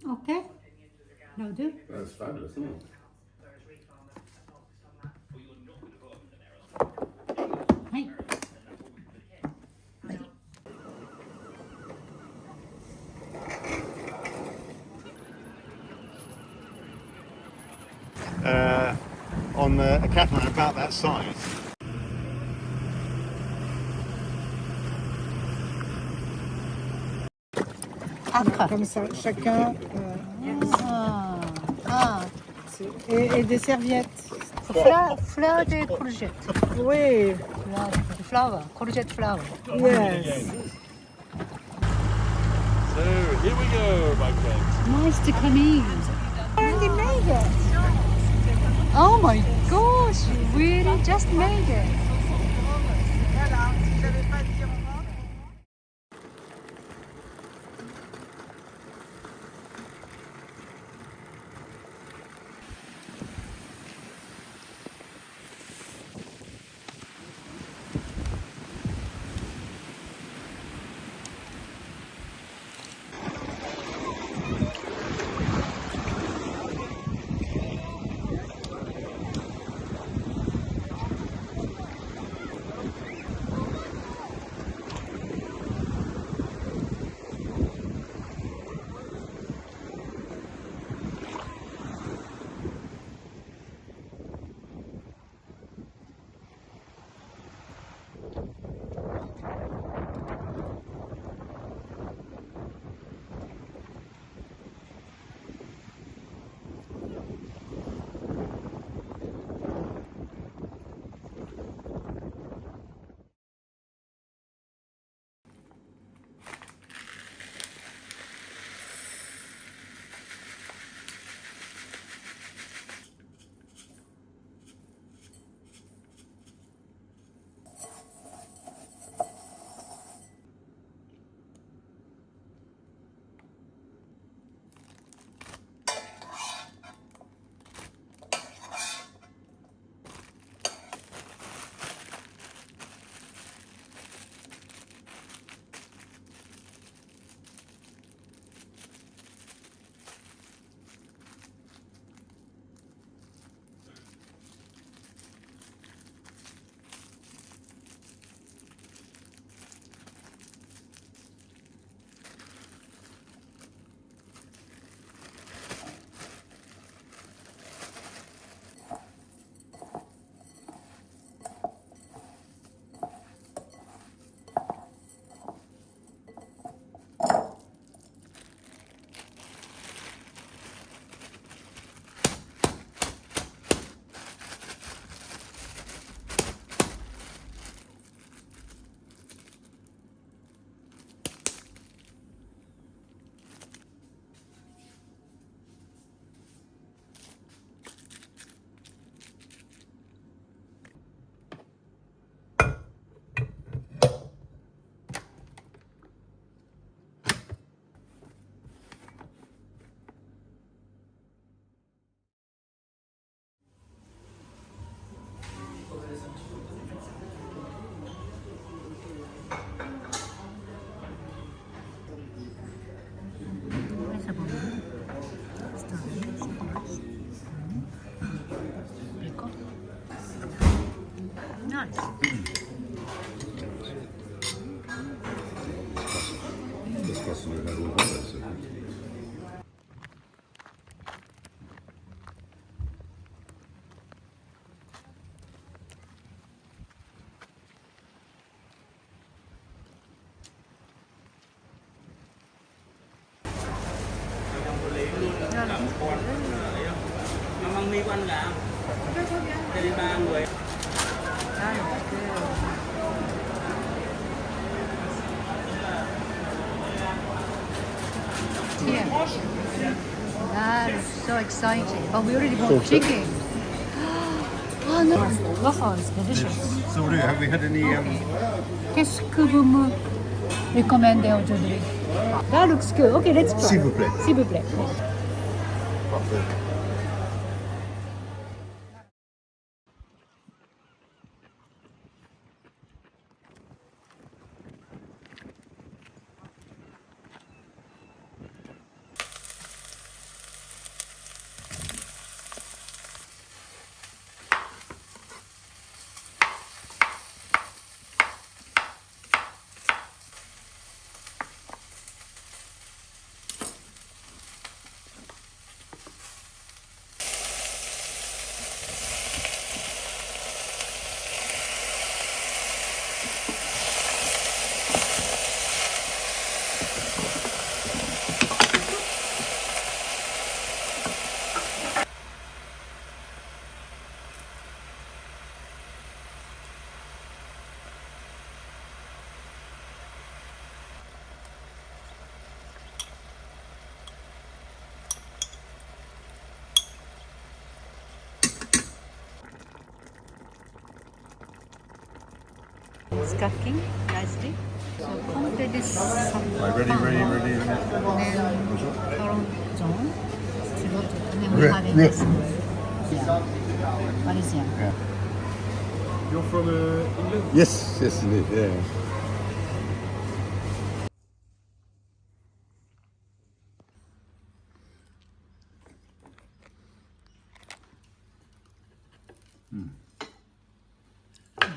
OK? No do? That's fabulous, isn't it? Hey. Ready. On a Catalan about that size. Quatre. Comme ça, chacun. Ah. Et des serviettes. Fleur de courgette. Oui, Flower. Courgette flower. yes. So here we go, my friends. Nice to come in. Already made it. Oh my gosh, you really just made it. Voilà, si j'avais pas dit au revoir. Nice. Discussing it over there, so. Măng mi của anh là cho đi ba người. Here. That is so exciting. But we already bought chicken. Oh no. Waffles, delicious. So have we had any? Qu'est-ce que vous me recommendez aujourd'hui? That looks good. Okay, let's try. S'il vous plaît. S'il vous plaît. cracking nicely. So Comte de Sapin. Right, ready. And then Toronto. And then we have it. Yeah. Parisian. Yeah. You're from England? Yes, indeed. Yeah.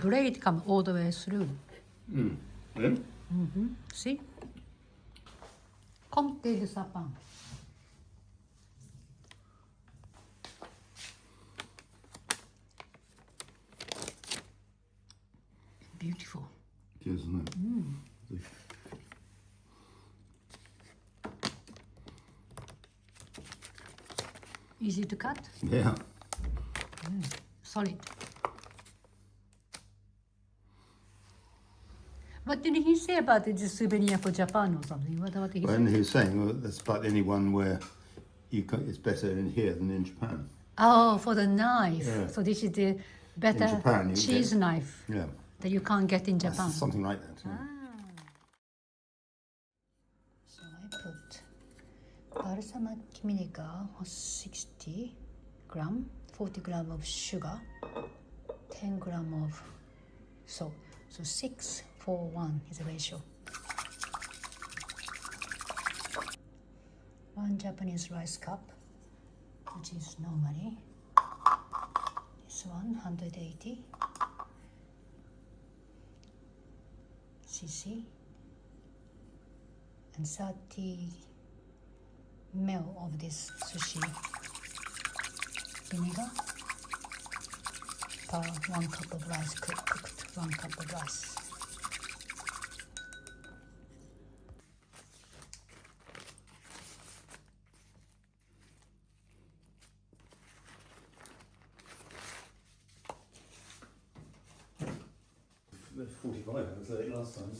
Great come all the way through. Yeah? See? Comte de Sapin. Beautiful. It is, isn't it? Easy to cut, Yeah. solid. What did he say about this souvenir for Japan or something? What he When said? he was saying, well, that's about the only one where it's better in here than in Japan. Oh, for the knife. Yeah. So this is the better Japan, you cheese get- knife Yeah. that you can't get in That's Japan. something like that. Yeah. So I put balsamic vinegar 60 gram, 40 gram of sugar, 10 gram of salt. So 6:4:1 is the ratio. 1 Japanese rice cup, which is normally this one 180 cc, and 30 ml of this sushi vinegar per 1 cup of rice, cooked 1 cup of rice. There's 45 and 30 last time.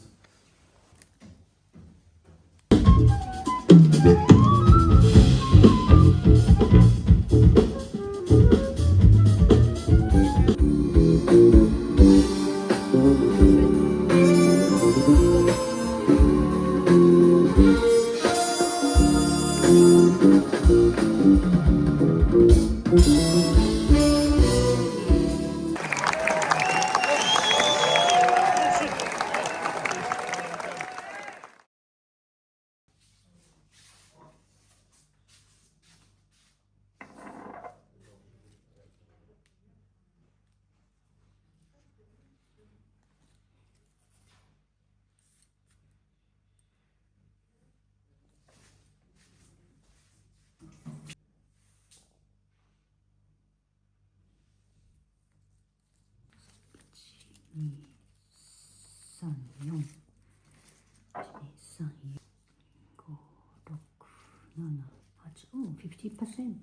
Oh, 50%.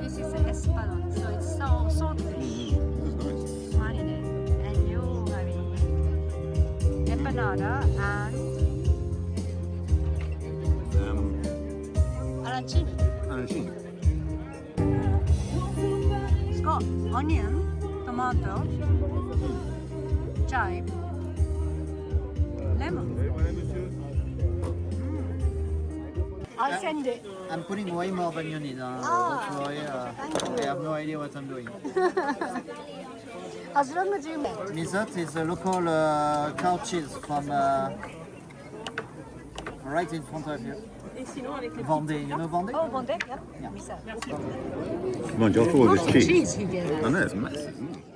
This is espadon, so it's so saltfish. Marinade. And you having empanada and arancini. Arancini. Oh, onion, tomato, chive, lemon. I'll send it. I'm putting way more than you need. That's why I have no idea what I'm doing. As long as you make. Misot is a local cow cheese from right in front of you. Vendée, you know Vendée? Oh, Vendée, yeah. Yeah. Mind you, I thought all this Lots of cheese you get. I know, it's massive, isn't it?